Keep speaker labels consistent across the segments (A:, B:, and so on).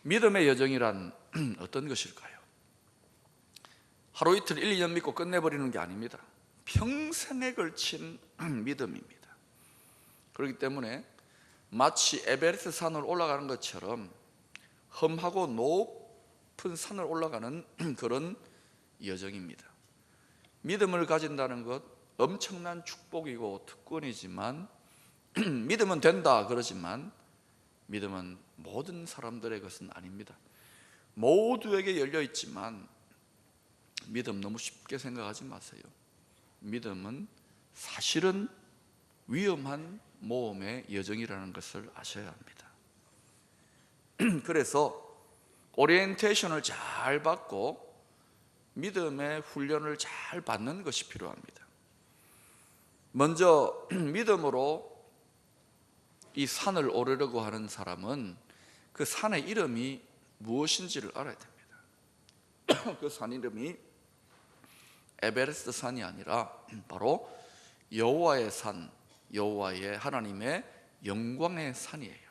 A: 믿음의 여정이란 어떤 것일까요? 하루 이틀 1, 2년 믿고 끝내버리는 게 아닙니다. 평생에 걸친 믿음입니다. 그렇기 때문에 마치 에베레스트 산을 올라가는 것처럼 험하고 높은 산을 올라가는 그런 여정입니다. 믿음을 가진다는 것 엄청난 축복이고 특권이지만 믿으면 된다 그러지만 믿음은 모든 사람들의 것은 아닙니다. 모두에게 열려 있지만 믿음 너무 쉽게 생각하지 마세요. 믿음은 사실은 위험한 모험의 여정이라는 것을 아셔야 합니다. 그래서 오리엔테이션을 잘 받고 믿음의 훈련을 잘 받는 것이 필요합니다. 먼저 믿음으로 이 산을 오르려고 하는 사람은 그 산의 이름이 무엇인지를 알아야 됩니다. 그 산 이름이 에베레스트 산이 아니라 바로 여호와의 산, 여호와의 하나님의 영광의 산이에요.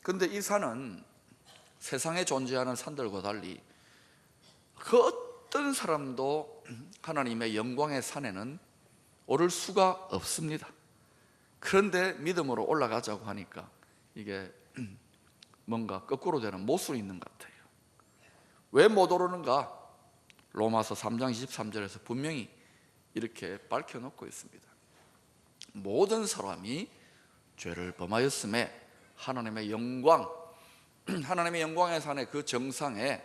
A: 그런데 이 산은 세상에 존재하는 산들과 달리 그 어떤 사람도 하나님의 영광의 산에는 오를 수가 없습니다. 그런데 믿음으로 올라가자고 하니까 이게 뭔가 거꾸로 되는 모순이 있는 것 같아요. 왜 못 오르는가? 로마서 3장 23절에서 분명히 이렇게 밝혀놓고 있습니다. 모든 사람이 죄를 범하였음에 하나님의 영광, 하나님의 영광의 산의 그 정상에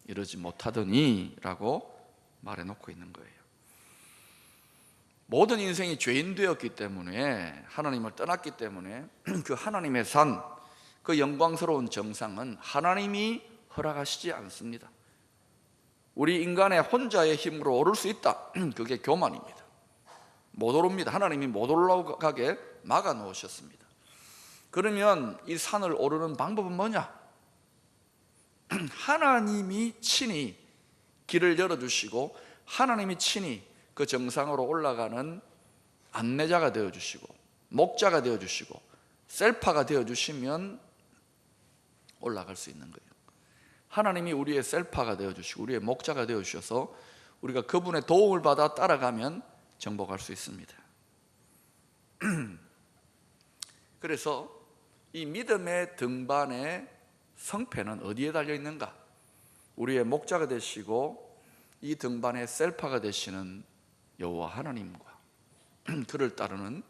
A: 이르지 못하더니 라고 말해놓고 있는 거예요. 모든 인생이 죄인 되었기 때문에, 하나님을 떠났기 때문에 그 하나님의 산, 그 영광스러운 정상은 하나님이 허락하시지 않습니다. 우리 인간의 혼자의 힘으로 오를 수 있다, 그게 교만입니다. 못 오릅니다. 하나님이 못 올라가게 막아 놓으셨습니다. 그러면 이 산을 오르는 방법은 뭐냐? 하나님이 친히 길을 열어주시고 하나님이 친히 그 정상으로 올라가는 안내자가 되어주시고 목자가 되어주시고 셀파가 되어주시면 올라갈 수 있는 거예요. 하나님이 우리의 셀파가 되어주시고 우리의 목자가 되어주셔서 우리가 그분의 도움을 받아 따라가면 정복할 수 있습니다. 그래서 이 믿음의 등반의 성패는 어디에 달려 있는가? 우리의 목자가 되시고 이 등반의 셀파가 되시는 여호와 하나님과 그를 따르는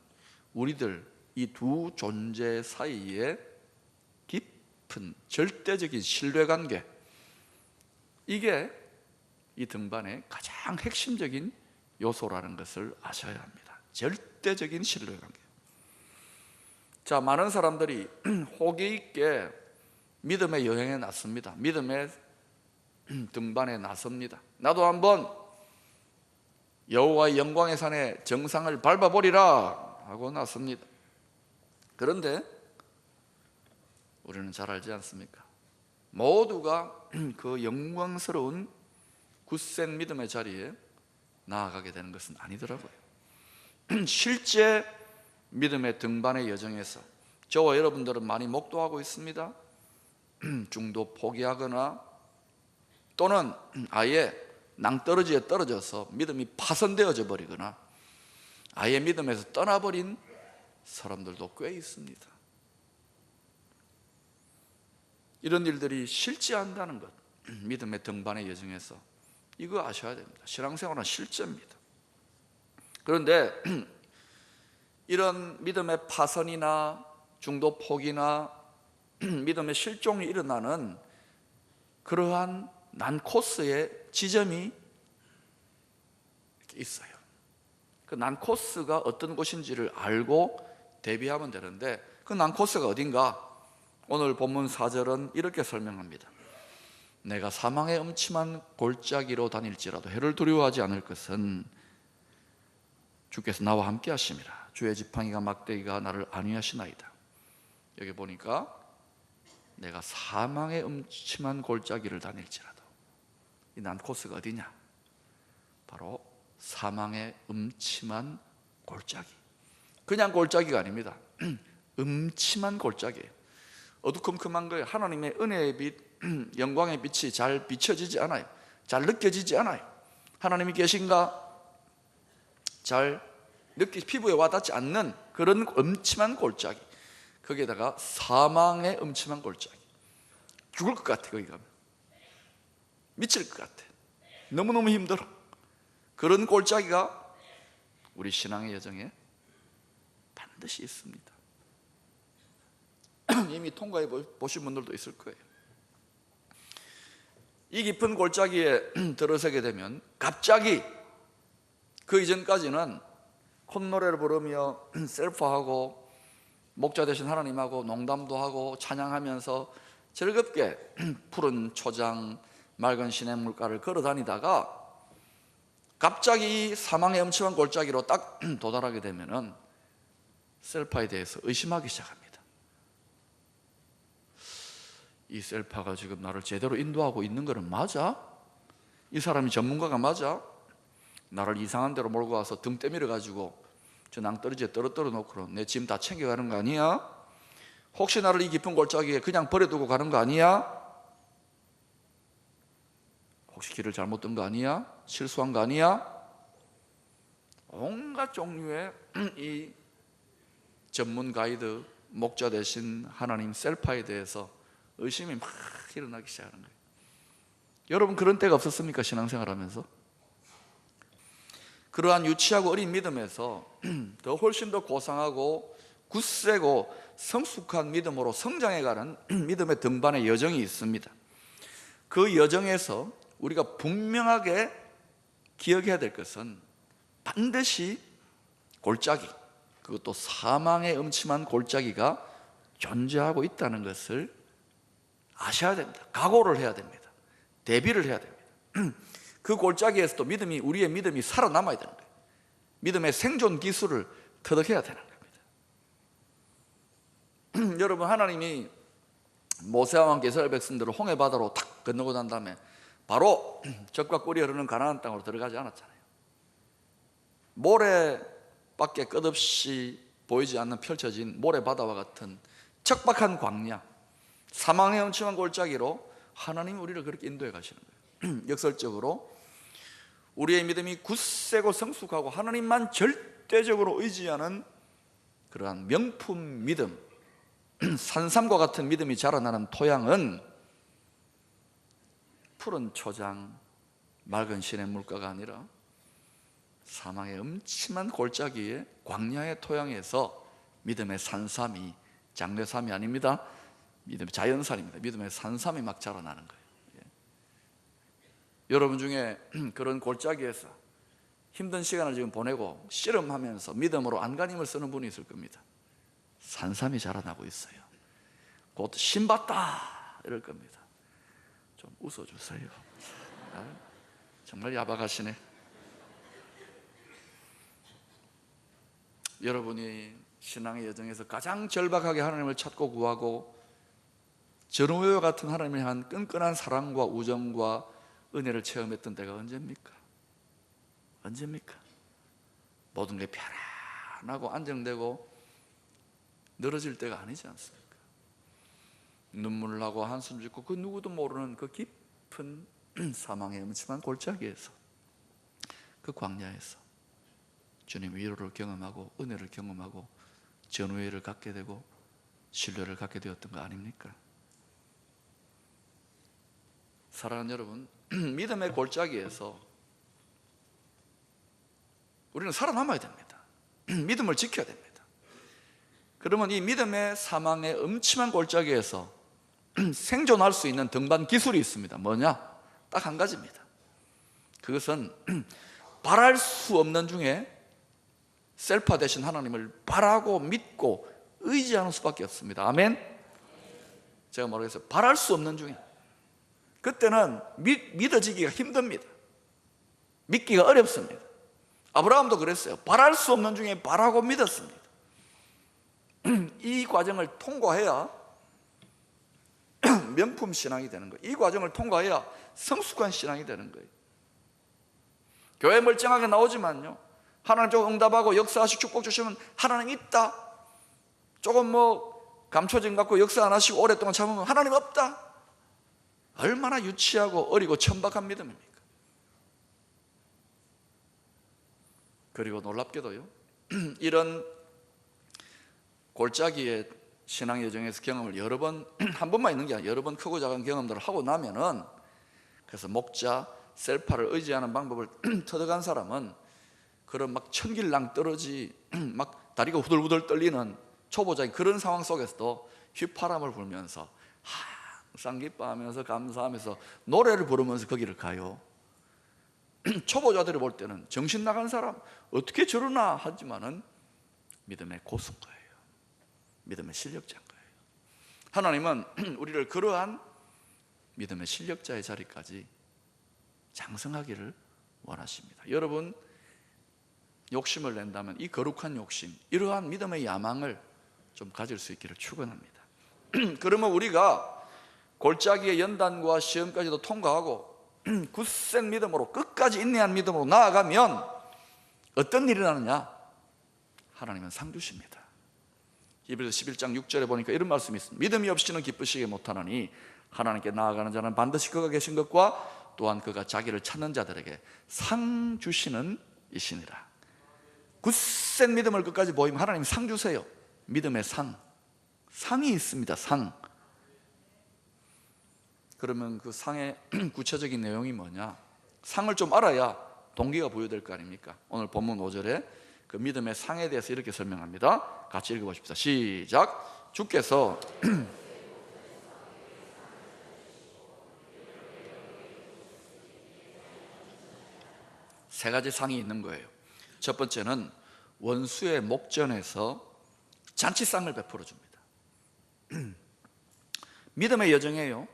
A: 우리들, 이 두 존재 사이에 깊은 절대적인 신뢰관계, 이게 이 등반의 가장 핵심적인 요소라는 것을 아셔야 합니다. 절대적인 신뢰관계. 자, 많은 사람들이 호기 있게 믿음의 여행에 나섭니다. 믿음의 등반에 나섭니다. 나도 한번 여호와의 영광의 산의 정상을 밟아보리라 하고 나섭니다. 그런데 우리는 잘 알지 않습니까? 모두가 그 영광스러운 굳센 믿음의 자리에 나아가게 되는 것은 아니더라고요. 실제 믿음의 등반의 여정에서 저와 여러분들은 많이 목도하고 있습니다. 중도 포기하거나 또는 아예 낭떠러지에 떨어져서 믿음이 파손되어져 버리거나 아예 믿음에서 떠나버린 사람들도 꽤 있습니다. 이런 일들이 실제한다는 것, 믿음의 등반의 여정에서 이거 아셔야 됩니다. 신앙생활은 실제입니다. 그런데 이런 믿음의 파선이나 중도 포기나 믿음의 실종이 일어나는 그러한 난코스의 지점이 있어요. 그 난코스가 어떤 곳인지를 알고 대비하면 되는데 그 난코스가 어딘가? 오늘 본문 4절은 이렇게 설명합니다. 내가 사망의 음침한 골짜기로 다닐지라도 해를 두려워하지 않을 것은 주께서 나와 함께 하심이라. 주의 지팡이가 막대기가 나를 안위하시나이다. 여기 보니까 내가 사망의 음침한 골짜기를 다닐지라도, 이 난코스가 어디냐? 바로 사망의 음침한 골짜기. 그냥 골짜기가 아닙니다. 음침한 골짜기예요. 어두컴컴한 거예요. 하나님의 은혜의 빛, 영광의 빛이 잘 비춰지지 않아요. 잘 느껴지지 않아요. 하나님이 계신가 잘 피부에 와닿지 않는 그런 음침한 골짜기, 거기에다가 사망의 음침한 골짜기. 죽을 것 같아. 거기 가면 미칠 것 같아. 너무너무 힘들어. 그런 골짜기가 우리 신앙의 여정에 반드시 있습니다. 이미 통과해 보신 분들도 있을 거예요. 이 깊은 골짜기에 들어서게 되면 갑자기, 그 이전까지는 콧노래를 부르며 셀프하고 목자 되신 하나님하고 농담도 하고 찬양하면서 즐겁게 푸른 초장, 맑은 시냇물가를 걸어 다니다가 갑자기 사망의 음침한 골짜기로 딱 도달하게 되면은 셀파에 대해서 의심하기 시작합니다. 이 셀파가 지금 나를 제대로 인도하고 있는 거는 맞아? 이 사람이 전문가가 맞아? 나를 이상한 데로 몰고 와서 등 때밀어 가지고 저 낭떠러지에 떨어뜨려 놓고 내 짐 다 챙겨가는 거 아니야? 혹시 나를 이 깊은 골짜기에 그냥 버려두고 가는 거 아니야? 혹시 길을 잘못 든 거 아니야? 실수한 거 아니야? 온갖 종류의 이 전문 가이드, 목자 대신 하나님 셀파에 대해서 의심이 막 일어나기 시작하는 거예요. 여러분 그런 때가 없었습니까? 신앙생활하면서 그러한 유치하고 어린 믿음에서 더 훨씬 더 고상하고 굳세고 성숙한 믿음으로 성장해가는 믿음의 등반의 여정이 있습니다. 그 여정에서 우리가 분명하게 기억해야 될 것은 반드시 골짜기, 그것도 사망의 음침한 골짜기가 존재하고 있다는 것을 아셔야 됩니다. 각오를 해야 됩니다. 대비를 해야 됩니다. 그 골짜기에서도 우리의 믿음이 살아남아야 되는 거예요. 믿음의 생존 기술을 터득해야 되는 겁니다. 여러분, 하나님이 모세와 함께 이스라엘 백성들을 홍해 바다로 탁 건너고 난 다음에 바로 젖과 꿀이 흐르는 가나안 땅으로 들어가지 않았잖아요. 모래밖에 끝없이 보이지 않는 펼쳐진 모래바다와 같은 척박한 광야, 사망의 음침한 골짜기로 하나님이 우리를 그렇게 인도해 가시는 거예요. 역설적으로 우리의 믿음이 굳세고 성숙하고 하나님만 절대적으로 의지하는 그러한 명품 믿음, 산삼과 같은 믿음이 자라나는 토양은 푸른 초장, 맑은 시냇물가가 아니라 사망의 음침한 골짜기의 광야의 토양에서 믿음의 산삼이, 장례삼이 아닙니다. 믿음의 자연산입니다. 믿음의 산삼이 막 자라나는 거예요. 여러분 중에 그런 골짜기에서 힘든 시간을 지금 보내고 씨름하면서 믿음으로 안간힘을 쓰는 분이 있을 겁니다. 산삼이 자라나고 있어요. 곧 신받다 이럴 겁니다. 좀 웃어주세요. 정말 야박하시네. 여러분이 신앙의 여정에서 가장 절박하게 하나님을 찾고 구하고 전우회와 같은 하나님을 향한 끈끈한 사랑과 우정과 은혜를 체험했던 때가 언제입니까? 언제입니까? 모든 게 편안하고 안정되고 늘어질 때가 아니지 않습니까? 눈물 나고 한숨 짓고 그 누구도 모르는 그 깊은 사망의 음침한 골짜기에서, 그 광야에서 주님 위로를 경험하고 은혜를 경험하고 전우회를 갖게 되고 신뢰를 갖게 되었던 거 아닙니까? 사랑하는 여러분, 믿음의 골짜기에서 우리는 살아남아야 됩니다. 믿음을 지켜야 됩니다. 그러면 이 믿음의 사망의 음침한 골짜기에서 생존할 수 있는 등반 기술이 있습니다. 뭐냐? 딱 한 가지입니다. 그것은 바랄 수 없는 중에 셀파 되신 하나님을 바라고 믿고 의지하는 수밖에 없습니다. 아멘? 제가 모르겠어요. 바랄 수 없는 중에, 그때는 믿어지기가 힘듭니다. 믿기가 어렵습니다. 아브라함도 그랬어요. 바랄 수 없는 중에 바라고 믿었습니다. 이 과정을 통과해야 명품 신앙이 되는 거예요. 이 과정을 통과해야 성숙한 신앙이 되는 거예요. 교회 멀쩡하게 나오지만요, 하나님 조금 응답하고 역사하시고 축복 주시면 하나님 있다, 조금 감춰진 것 갖고 역사 안 하시고 오랫동안 참으면 하나님 없다. 얼마나 유치하고 어리고 천박한 믿음입니까? 그리고 놀랍게도요, 이런 골짜기의 신앙 여정에서 경험을 여러 번, 한 번만 있는 게 아니라 여러 번 크고 작은 경험들을 하고 나면은, 그래서 목자 셀파를 의지하는 방법을 터득한 사람은 그런 막 천길랑 떨어지 막 다리가 후들후들 떨리는 초보자의 그런 상황 속에서도 휘파람을 불면서 항상 기뻐하면서 감사하면서 노래를 부르면서 거기를 가요. 초보자들이 볼 때는 정신 나간 사람 어떻게 저러나 하지만은 믿음의 고수인 거예요. 믿음의 실력자인 거예요. 하나님은 우리를 그러한 믿음의 실력자의 자리까지 장성하기를 원하십니다. 여러분, 욕심을 낸다면 이 거룩한 욕심, 이러한 믿음의 야망을 좀 가질 수 있기를 축원합니다. 그러면 우리가 골짜기의 연단과 시험까지도 통과하고 굳센 믿음으로, 끝까지 인내한 믿음으로 나아가면 어떤 일이 나느냐? 하나님은 상 주십니다. 히브리서 11장 6절에 보니까 이런 말씀이 있습니다. 믿음이 없이는 기쁘시게 못하나니 하나님께 나아가는 자는 반드시 그가 계신 것과 또한 그가 자기를 찾는 자들에게 상 주시는 이시니라. 굳센 믿음을 끝까지 보이면 하나님 상 주세요. 믿음의 상이 있습니다. 상. 그러면 그 상의 구체적인 내용이 뭐냐? 상을 좀 알아야 동기가 부여될 거 아닙니까? 오늘 본문 5절에 그 믿음의 상에 대해서 이렇게 설명합니다. 같이 읽어보십시다. 시작. 주께서 세 가지 상이 있는 거예요. 첫 번째는 원수의 목전에서 잔치상을 베풀어 줍니다. 믿음의 여정이에요.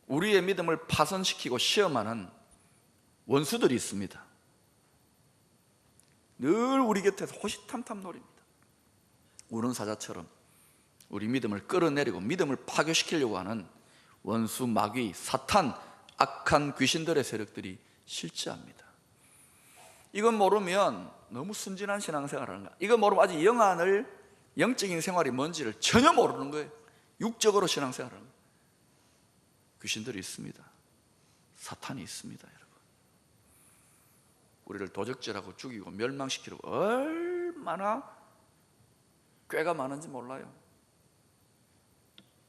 A: 우리의 믿음을 파손시키고 시험하는 원수들이 있습니다. 늘 우리 곁에서 호시탐탐 노립니다. 우는 사자처럼 우리 믿음을 끌어내리고 믿음을 파괴시키려고 하는 원수, 마귀, 사탄, 악한 귀신들의 세력들이 실제합니다. 이건 모르면 너무 순진한 신앙생활을 하는 거야. 이건 모르면 아직 영적인 생활이 뭔지를 전혀 모르는 거예요. 육적으로 신앙생활을 하는 거예요. 귀신들이 있습니다. 사탄이 있습니다, 여러분. 우리를 도적질하고 죽이고 멸망시키려고 얼마나 꾀가 많은지 몰라요.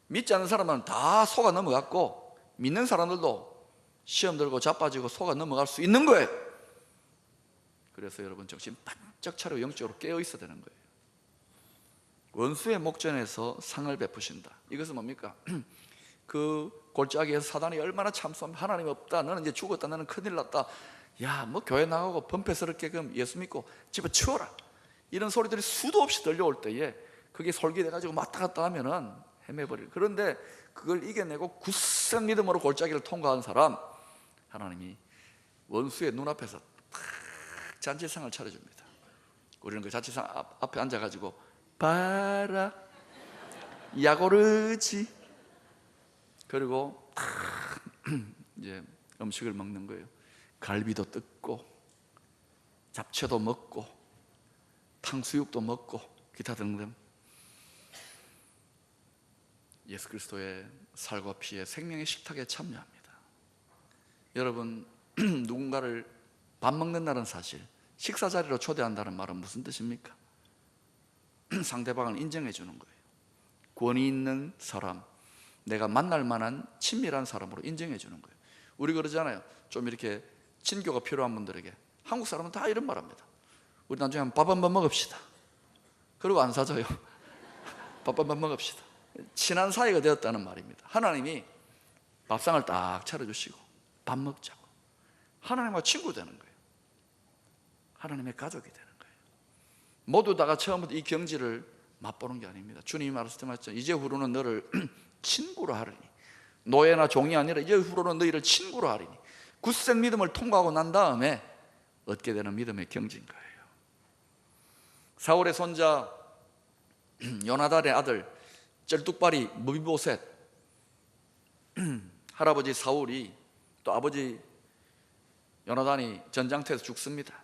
A: 믿지 않는 사람은 다 속아 넘어갔고, 믿는 사람들도 시험 들고 자빠지고 속아 넘어갈 수 있는 거예요. 그래서 여러분, 정신 바짝 차리고 영적으로 깨어 있어야 되는 거예요. 원수의 목전에서 상을 베푸신다. 이것은 뭡니까? 그 골짜기에서 사단이 얼마나 참소합니다. 하나님 없다, 너는 이제 죽었다, 너는 큰일 났다, 야, 뭐 교회 나가고 범패스럽게 그럼 예수 믿고 집에 치워라, 이런 소리들이 수도 없이 들려올 때에 그게 솔깃해가지고 왔다 갔다 하면은 헤매버려요. 그런데 그걸 이겨내고 굳센 믿음으로 골짜기를 통과한 사람, 하나님이 원수의 눈앞에서 탁 잔치상을 차려줍니다. 우리는 그 잔치상 앞에 앉아가지고 봐라 야고르지, 그리고 이제 음식을 먹는 거예요. 갈비도 뜯고 잡채도 먹고 탕수육도 먹고 기타 등등 예수 그리스도의 살과 피의 생명의 식탁에 참여합니다. 여러분, 누군가를 밥 먹는다는 사실, 식사 자리로 초대한다는 말은 무슨 뜻입니까? 상대방을 인정해 주는 거예요. 권위 있는 사람, 내가 만날 만한 친밀한 사람으로 인정해 주는 거예요. 우리 그러잖아요. 좀 이렇게 친교가 필요한 분들에게, 한국 사람은 다 이런 말 합니다. 우리 나중에 밥 한 번 먹읍시다. 그리고 안 사줘요. 밥 한 번 먹읍시다. 친한 사이가 되었다는 말입니다. 하나님이 밥상을 딱 차려주시고 밥 먹자고, 하나님과 친구 되는 거예요. 하나님의 가족이 되는 거예요. 모두 다가 처음부터 이 경지를 맛보는 게 아닙니다. 주님이 말씀하셨죠. 맞죠? 이제 후로는 너를 친구로 하리니, 노예나 종이 아니라 이제 후로는 너희를 친구로 하리니. 굳센 믿음을 통과하고 난 다음에 얻게 되는 믿음의 경지인 거예요. 사울의 손자 요나단의 아들 쩔뚝발이 무비보셋, 할아버지 사울이 또 아버지 요나단이 전장터에서 죽습니다.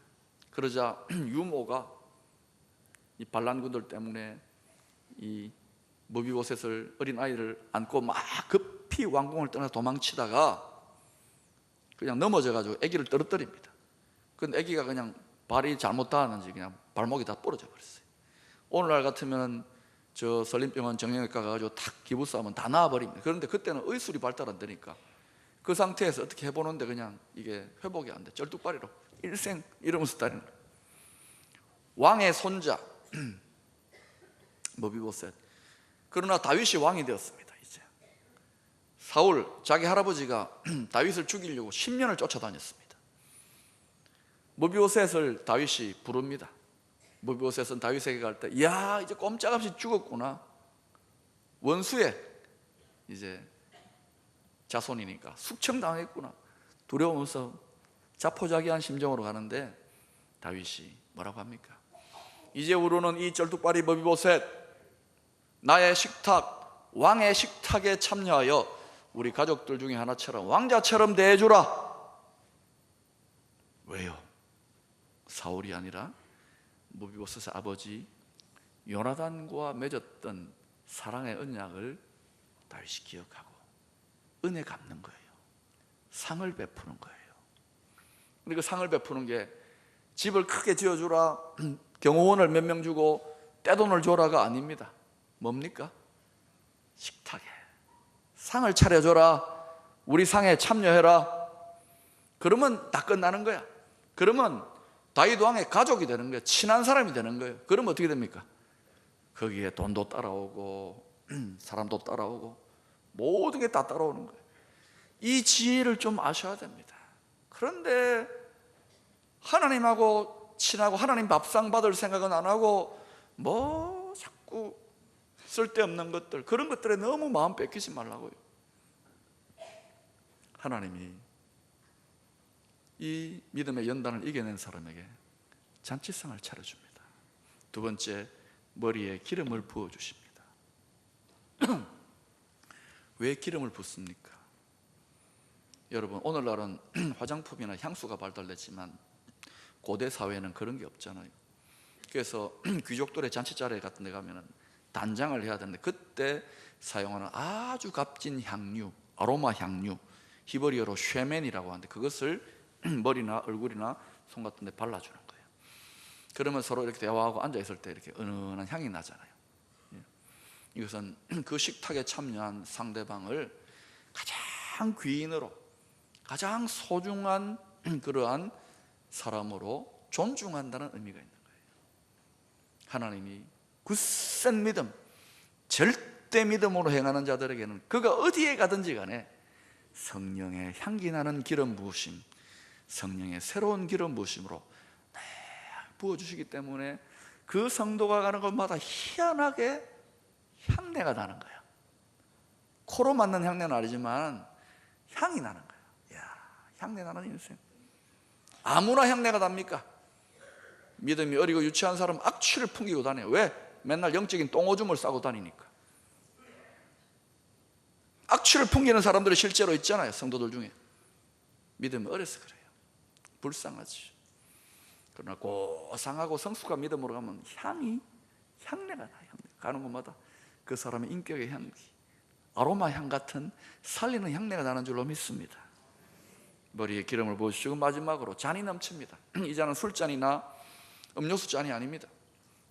A: 그러자 유모가 이 반란군들 때문에 이 무비보셋을 어린 아이를 안고 막 급히 왕궁을 떠나 도망치다가 그냥 넘어져가지고 아기를 떨어뜨립니다. 근데 아기가 그냥 발이 잘못 닿았는지 그냥 발목이 다 부러져 버렸어요. 오늘날 같으면 저 설림병원 정형외과 가가지고 탁 기부싸면 다 나아버립니다. 그런데 그때는 의술이 발달 안 되니까 그 상태에서 어떻게 해보는데 그냥 이게 회복이 안 돼. 쩔뚝발이로 일생 이러면서 다니는 거예요. 왕의 손자 무비보셋. 그러나 다윗이 왕이 되었습니다. 이제 사울 자기 할아버지가 다윗을 죽이려고 10년을 쫓아다녔습니다. 무비보셋을 다윗이 부릅니다. 무비보셋은 다윗에게 갈 때, 야 이제 꼼짝없이 죽었구나. 원수의 이제 자손이니까 숙청당했구나. 두려우면서 자포자기한 심정으로 가는데 다윗이 뭐라고 합니까? 이제후로는 이 쩔뚝발이 무비보셋 나의 식탁, 왕의 식탁에 참여하여 우리 가족들 중에 하나처럼 왕자처럼 대해주라. 왜요? 사울이 아니라 무비보셋의 아버지 요나단과 맺었던 사랑의 언약을 다윗이 기억하고 은혜 갚는 거예요. 상을 베푸는 거예요. 그리고 상을 베푸는 게 집을 크게 지어주라, 경호원을 몇 명 주고 떼돈을 줘라가 아닙니다. 뭡니까? 식탁에 상을 차려줘라. 우리 상에 참여해라. 그러면 다 끝나는 거야. 그러면 다윗 왕의 가족이 되는 거예요. 친한 사람이 되는 거예요. 그러면 어떻게 됩니까? 거기에 돈도 따라오고 사람도 따라오고 모든 게 다 따라오는 거예요. 이 지혜를 좀 아셔야 됩니다. 그런데 하나님하고 친하고 하나님 밥상 받을 생각은 안 하고 뭐 자꾸 쓸데없는 것들, 그런 것들에 너무 마음 뺏기지 말라고요. 하나님이 이 믿음의 연단을 이겨낸 사람에게 잔치상을 차려줍니다. 두 번째, 머리에 기름을 부어주십니다. 왜 기름을 붓습니까? 여러분, 오늘날은 화장품이나 향수가 발달됐지만 고대 사회에는 그런 게 없잖아요. 그래서 귀족들의 잔치자리 같은 데 가면 단장을 해야 되는데 그때 사용하는 아주 값진 향유, 아로마 향유, 히브리어로 쉐멘이라고 하는데 그것을 머리나 얼굴이나 손 같은 데 발라주는 거예요. 그러면 서로 이렇게 대화하고 앉아있을 때 이렇게 은은한 향이 나잖아요. 이것은 그 식탁에 참여한 상대방을 가장 귀인으로, 가장 소중한 그러한 사람으로 존중한다는 의미가 있는 거예요. 하나님이 굳센 믿음, 절대 믿음으로 행하는 자들에게는 그가 어디에 가든지 간에 성령의 향기 나는 기름 부으심, 성령의 새로운 기름 부으심으로 부어주시기 때문에 그 성도가 가는 곳마다 희한하게 향내가 나는 거예요. 코로 맡는 향내는 아니지만 향이 나는 거예요. 이야, 향내 나는 인생. 아무나 향내가 납니까? 믿음이 어리고 유치한 사람은 악취를 풍기고 다녀요. 왜? 맨날 영적인 똥오줌을 싸고 다니니까. 악취를 풍기는 사람들이 실제로 있잖아요. 성도들 중에. 믿음이 어려서 그래요. 불쌍하지. 그러나 고상하고 성숙한 믿음으로 가면 향내가 나요. 가는 곳마다 그 사람의 인격의 향기, 아로마 향 같은 살리는 향내가 나는 줄로 믿습니다. 머리에 기름을 부으시고 마지막으로 잔이 넘칩니다. 이 잔은 술잔이나 음료수 잔이 아닙니다.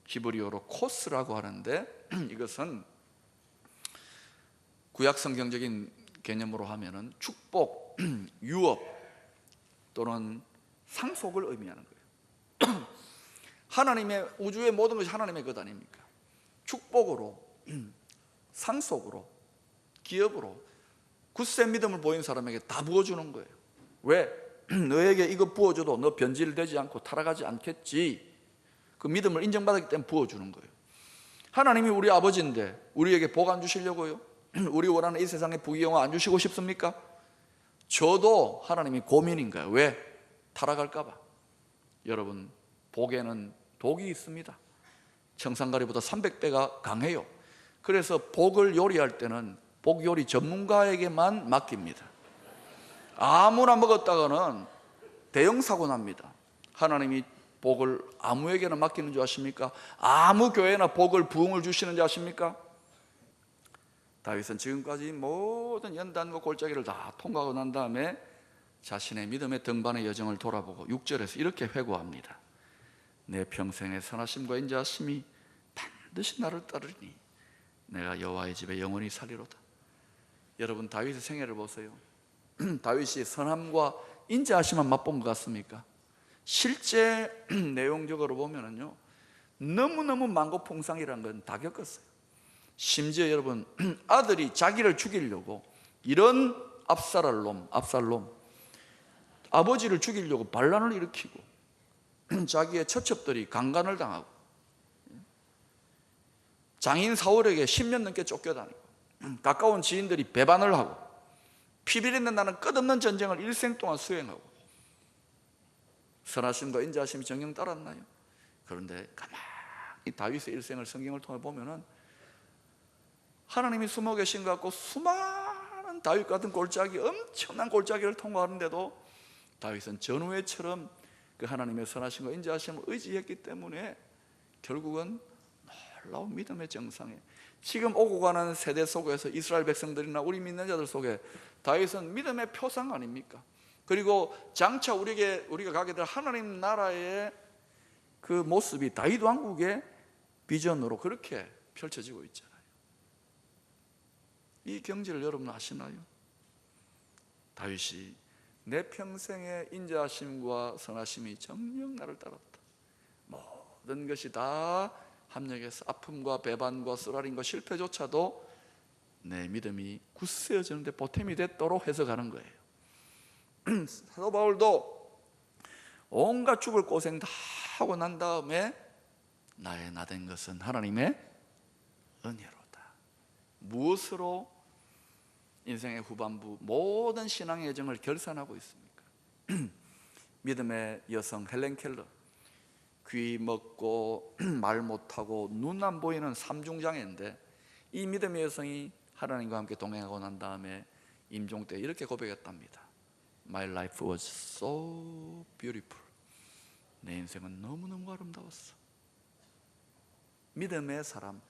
A: 히브리어로 코스라고 하는데 이것은 구약 성경적인 개념으로 하면은 축복, 유업 또는 상속을 의미하는 거예요. 하나님의, 우주의 모든 것이 하나님의 것 아닙니까? 축복으로, 상속으로, 기업으로 굳센 믿음을 보인 사람에게 다 부어주는 거예요. 왜? 너에게 이거 부어줘도 너 변질되지 않고 타락하지 않겠지. 그 믿음을 인정받았기 때문에 부어주는 거예요. 하나님이 우리 아버지인데 우리에게 복 안 주시려고요? 우리 원하는 이 세상에 부귀영화 안 주시고 싶습니까? 저도 하나님이 고민인 거예요. 왜? 타락할까 봐. 여러분, 복에는 독이 있습니다. 청산가리보다 300배가 강해요. 그래서 복을 요리할 때는 복 요리 전문가에게만 맡깁니다. 아무나 먹었다가는 대형 사고 납니다. 하나님이 복을 아무에게나 맡기는 줄 아십니까? 아무 교회나 복을 부흥을 주시는 줄 아십니까? 다윗은 지금까지 모든 연단과 골짜기를 다 통과하고 난 다음에 자신의 믿음의 등반의 여정을 돌아보고 6절에서 이렇게 회고합니다. 내 평생의 선하심과 인자하심이 반드시 나를 따르니 내가 여호와의 집에 영원히 살리로다. 여러분, 다윗의 생애를 보세요. 다윗이 선함과 인자하심만 맛본 것 같습니까? 실제 내용적으로 보면은요, 너무너무 만고풍상이라는 건 다 겪었어요. 심지어 여러분, 아들이 자기를 죽이려고, 이런 압살롬 아버지를 죽이려고 반란을 일으키고, 자기의 처첩들이 강간을 당하고, 장인 사울에게 10년 넘게 쫓겨다니고, 가까운 지인들이 배반을 하고, 피비린내 나는 끝없는 전쟁을 일생 동안 수행하고, 선하심과 인자하심이 정녕 따랐나요? 그런데 가만히 다윗의 일생을 성경을 통해 보면은 하나님이 숨어 계신 것 같고, 수많은 다윗 같은 골짜기, 엄청난 골짜기를 통과하는데도 다윗은 전후회처럼 그 하나님의 선하심과 인자하심을 의지했기 때문에 결국은 놀라운 믿음의 정상에, 지금 오고 가는 세대 속에서 이스라엘 백성들이나 우리 믿는 자들 속에 다윗은 믿음의 표상 아닙니까? 그리고 장차 우리가 가게 될 하나님 나라의 그 모습이 다윗 왕국의 비전으로 그렇게 펼쳐지고 있잖아요. 이 경지를 여러분 아시나요? 다윗이 내 평생의 인자하심과 선하심이 정녕 나를 따랐다. 모든 것이 다 합력해서 아픔과 배반과 쓰라림과 실패조차도 내 믿음이 굳세어지는데 보탬이 됐도록 해석하는 거예요. 사도 바울도 온갖 죽을 고생 다 하고 난 다음에 나의 나된 것은 하나님의 은혜로다. 무엇으로 인생의 후반부 모든 신앙의 여정을 결산하고 있습니까? 믿음의 여성 헬렌 켈러, 귀 먹고 말 못하고 눈 안 보이는 삼중장애인데, 이 믿음의 여성이 하나님과 함께 동행하고 난 다음에 임종 때 이렇게 고백했답니다. My life was so beautiful. 내 인생은 너무너무 아름다웠어. 믿음의 사람,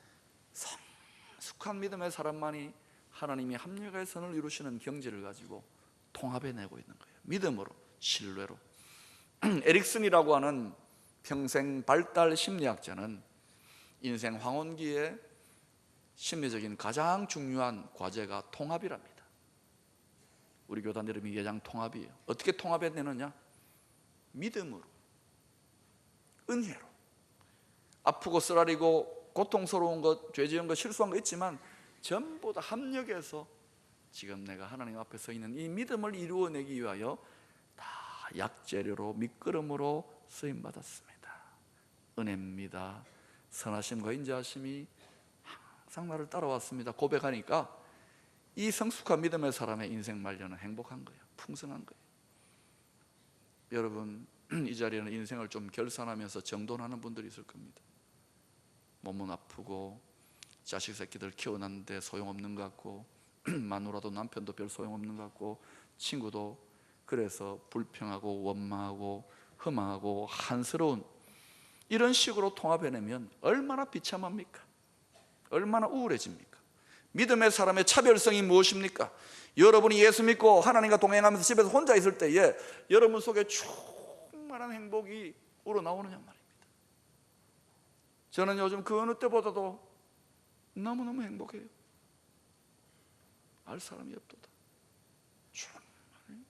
A: 성숙한 믿음의 사람만이 하나님이 합력의 선을 이루시는 경지를 가지고 통합해내고 있는 거예요. 믿음으로, 신뢰로. 에릭슨이라고 하는 평생 발달 심리학자는 인생 황혼기에 심리적인 가장 중요한 과제가 통합이랍니다. 우리 교단 이름이 예장 통합이에요. 어떻게 통합해내느냐? 믿음으로, 은혜로. 아프고 쓰라리고 고통스러운 것, 죄 지은 것, 실수한 거 있지만 전부 다 합력해서 지금 내가 하나님 앞에 서 있는 이 믿음을 이루어내기 위하여 다 약재료로, 밑거름으로 쓰임받았습니다. 은혜입니다. 선하심과 인자하심이 항상 나를 따라왔습니다. 고백하니까 이 성숙한 믿음의 사람의 인생 말년은 행복한 거예요. 풍성한 거예요. 여러분, 이 자리에는 인생을 좀 결산하면서 정돈하는 분들이 있을 겁니다. 몸은 아프고 자식 새끼들 키워놨는데 소용없는 것 같고, 마누라도 남편도 별 소용없는 것 같고, 친구도 그래서 불평하고 원망하고 허망하고 한스러운, 이런 식으로 통합해내면 얼마나 비참합니까? 얼마나 우울해집니까? 믿음의 사람의 차별성이 무엇입니까? 여러분이 예수 믿고 하나님과 동행하면서 집에서 혼자 있을 때에 여러분 속에 충만한 행복이 우러나오느냐 말입니다. 저는 요즘 그 어느 때보다도 너무너무 행복해요. 알 사람이 없도다. 충만히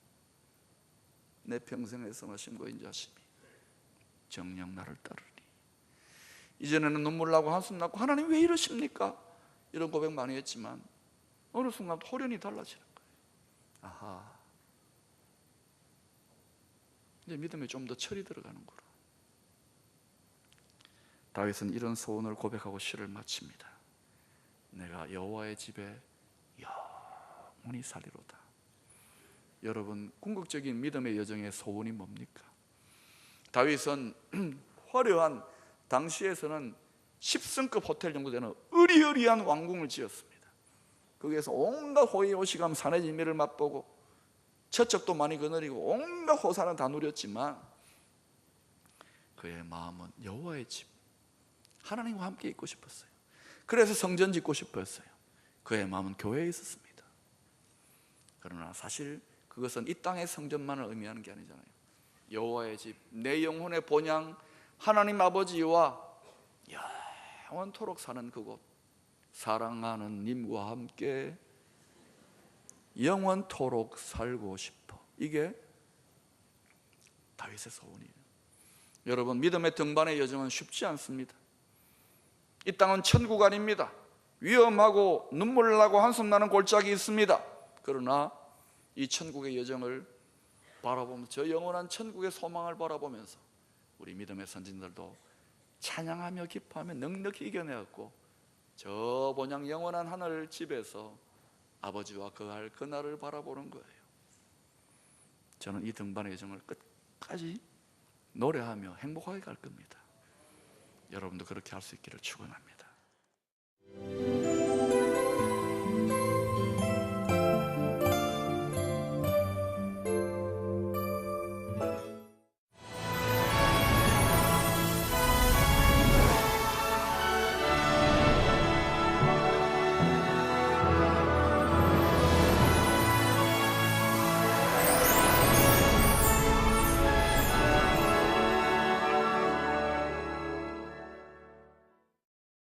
A: 내 평생의 선하심과 인자하심이 정녕 나를 따르니. 이전에는 눈물 나고 한숨 나고 하나님 왜 이러십니까? 이런 고백 많이 했지만 어느 순간 호련히 달라지는 거예요. 아하, 이제 믿음에 좀 더 철이 들어가는구나. 다윗은 이런 소원을 고백하고 시를 마칩니다. 내가 여호와의 집에 영원히 살리로다. 여러분, 궁극적인 믿음의 여정의 소원이 뭡니까? 다윗은 화려한, 당시에서는 10승급 호텔 정도 되는 으리으리한 왕궁을 지었습니다. 거기에서 온갖 호의호식함, 산의 진미를 맛보고 처첩도 많이 거느리고 온갖 호사는 다 누렸지만 그의 마음은 여호와의 집, 하나님과 함께 있고 싶었어요. 그래서 성전 짓고 싶었어요. 그의 마음은 교회에 있었습니다. 그러나 사실 그것은 이 땅의 성전만을 의미하는 게 아니잖아요. 여호와의 집, 내 영혼의 본향 하나님 아버지와 영원토록 사는 그곳, 사랑하는 님과 함께 영원토록 살고 싶어. 이게 다윗의 소원이에요. 여러분, 믿음의 등반의 여정은 쉽지 않습니다. 이 땅은 천국 아닙니다. 위험하고 눈물 나고 한숨 나는 골짜기 있습니다. 그러나 이 천국의 여정을 바라보면서, 저 영원한 천국의 소망을 바라보면서 우리 믿음의 선진들도 찬양하며 기뻐하며 넉넉히 이겨내었고, 저 본향 영원한 하늘 집에서 아버지와 거할 그날을 바라보는 거예요. 저는 이 등반의 여정을 끝까지 노래하며 행복하게 갈 겁니다. 여러분도 그렇게 할 수 있기를 축원합니다.